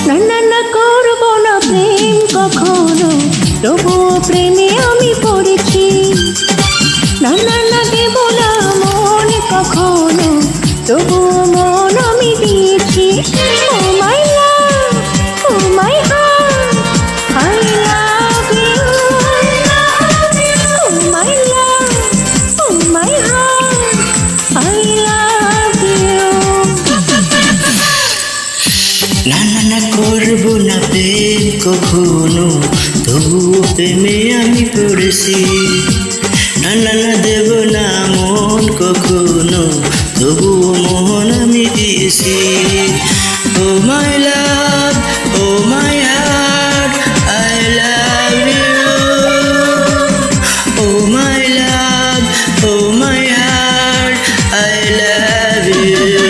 না না না করবো না প্রেম কখনো, তবুও প্রেমে আমি পড়েছি। না না না দেব না মন কখনো, তবুও মন আমি দিয়েছি। Oh my love, oh my heart, I love you. Oh my love, oh my heart, I love you. না না না করবো না প্রেম কখনো, তবুও প্রেমে আমি পড়েছি। না না না দেব না মন কখনো, তবুও মন আমি দিয়েছি। Oh my love, oh my heart, I love you. Oh my love, oh my heart, I love you.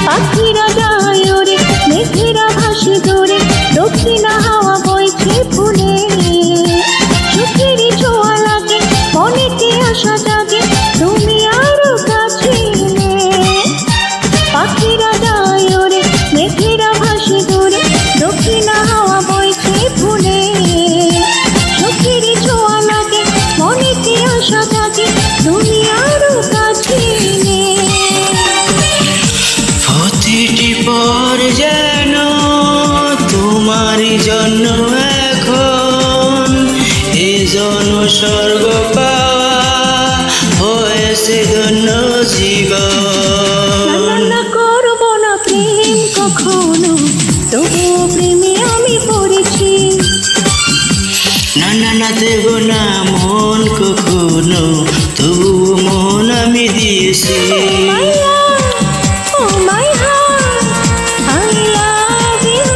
পাখিরা যায় ওরে, মেঘেরা ভাসে দূরে, দক্ষিণা হাওয়া বইছে ফুলে। চোখেরই ছোঁয়া লাগে, মনেতে আশা জাগে, তুমি আরো কাছে এলে। পাখিরা যায় ওরে, মেঘেরা ভাসে দূরে, দক্ষিণা হাওয়া বইছে ফুলে। চোখেরই ছোঁয়া লাগে, মনেতে আশা জাগে, তুমি আরো কাছে এলে। প্রতিটি পর যেন তোমারই জন্য এখন, এ জন্য স্বর্গ পাওয়া হয়েছে ধন্য জীবন। না না করবো না প্রেম কখনো, তবুও প্রেমে আমি পড়েছি। না না না দেব না মন কখনো, তবুও মন আমি দিয়েছি। My love, oh my heart, I love you.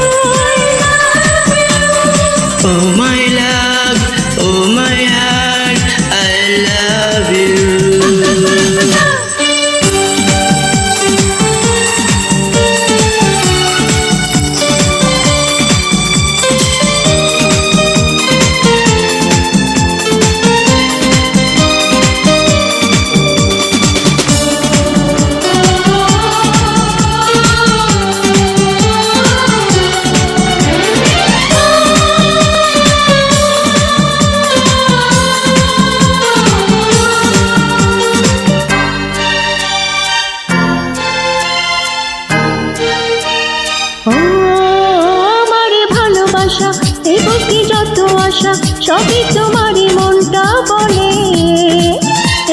Oh my love, oh my heart, I love you. ও আমার ভালোবাসা, দেব কি যত আশা, সবই তোমারই মনটা বলে।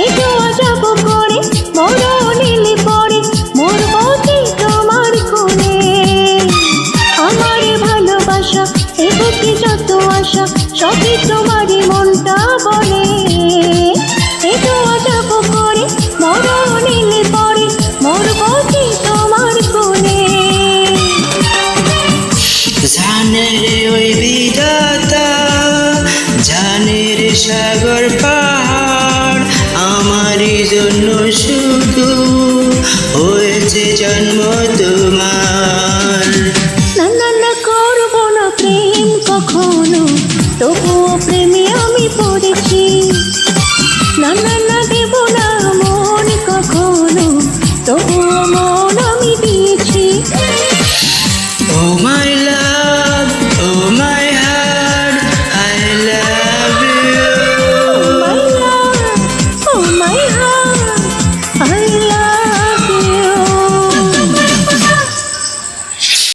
এগো যাব করে, মরণ এলে পরে, মরব কি তোমার কোলে। আমার ভালোবাসা, দেব কি যত আশা, সবই তোমারই মনটা বলে। এগো যাব করে, মরণ এলে পরে, মরব কি তোমার কোলে। জানে রে ওই বিধাতা, জানে রে সাগর পাহাড়, আমারই জন্য শুধু হয়েছে জন্ম